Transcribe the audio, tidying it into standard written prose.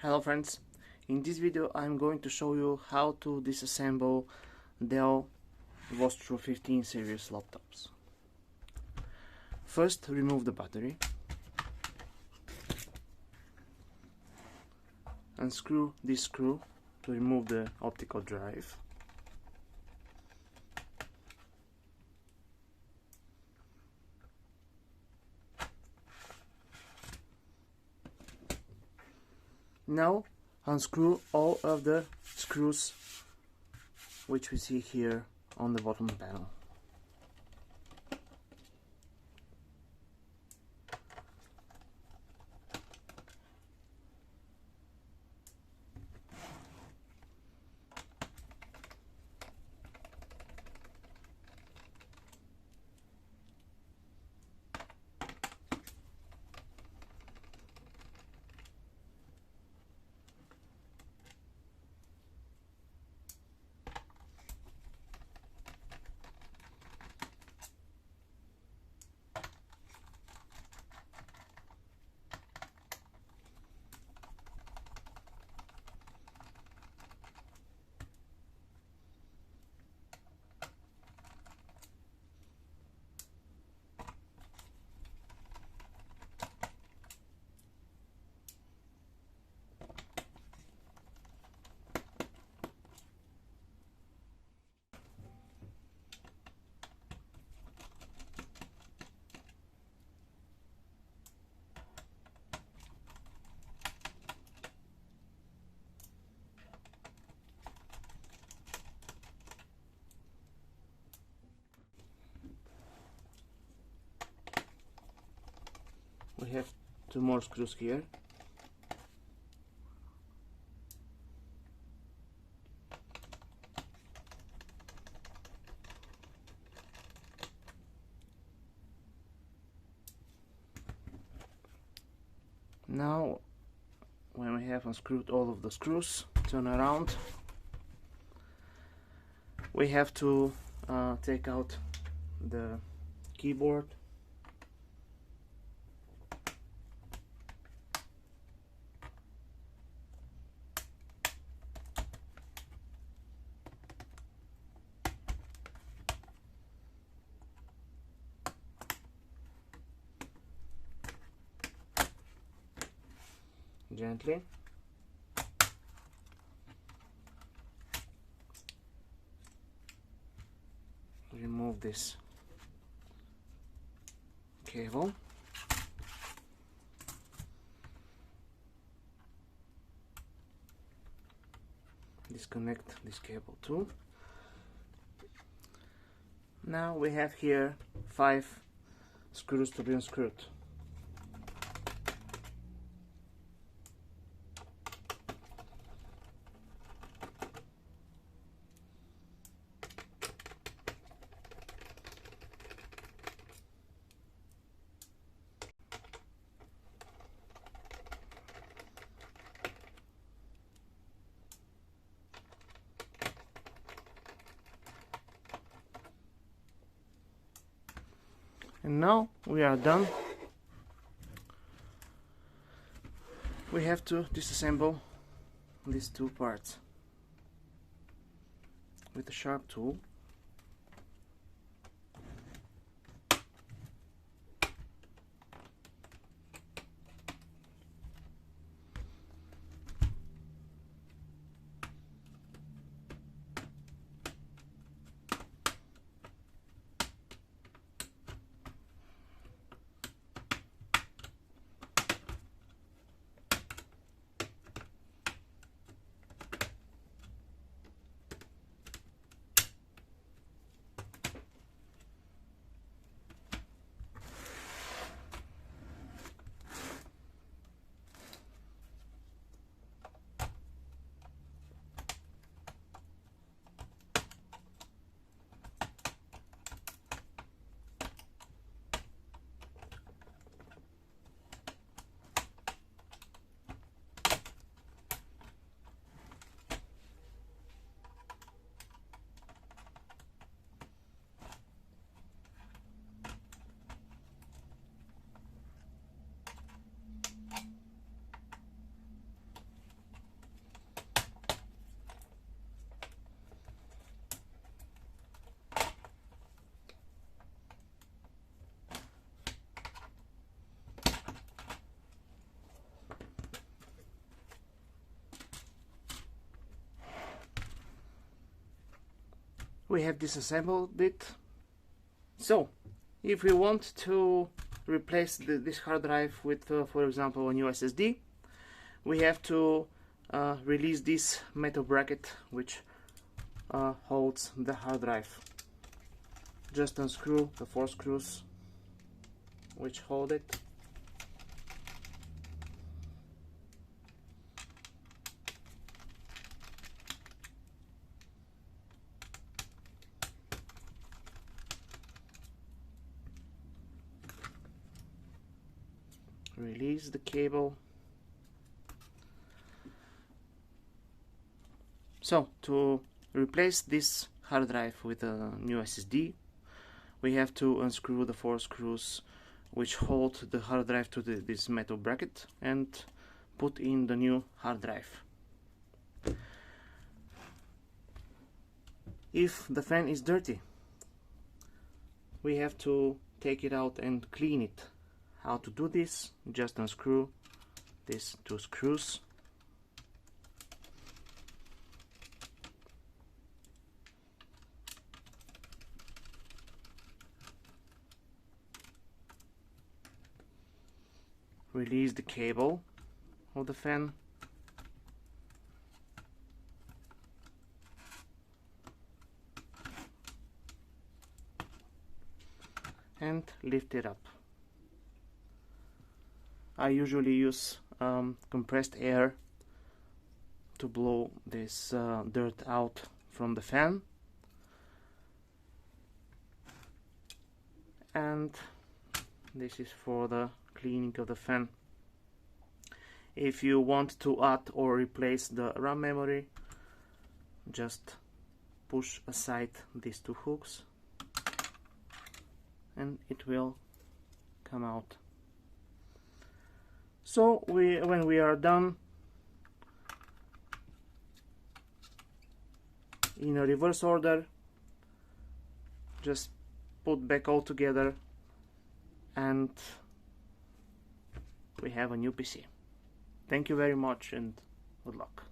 Hello friends, in this video I'm going to show you how to disassemble Dell Vostro 15 series laptops. First, remove the battery, unscrew this screw to remove the optical drive. Now unscrew all of the screws which we see here on the bottom panel. We have two more screws here. Now, when we have unscrewed all of the screws, turn around. We have to take out the keyboard. Gently. Remove this cable. Disconnect this cable too. Now we have here 5 screws to be unscrewed. And now we are done. We have to disassemble these two parts with a sharp tool. we have disassembled it. So if we want to replace this hard drive with for example a new SSD, we have to release this metal bracket which holds the hard drive. Just unscrew the 4 screws which hold it. Release the cable. So to replace this hard drive with a new SSD, we have to unscrew the 4 screws which hold the hard drive to this metal bracket and put in the new hard drive. If the fan is dirty, we have to take it out and clean it. How to do this? Just unscrew these 2 screws. Release the cable of the fan. And lift it up. I usually use compressed air to blow this dirt out from the fan, and this is for the cleaning of the fan. If you want to add or replace the RAM memory, just push aside these 2 hooks and it will come out. So when we are done, in a reverse order, just put back all together and we have a new PC. Thank you very much and good luck.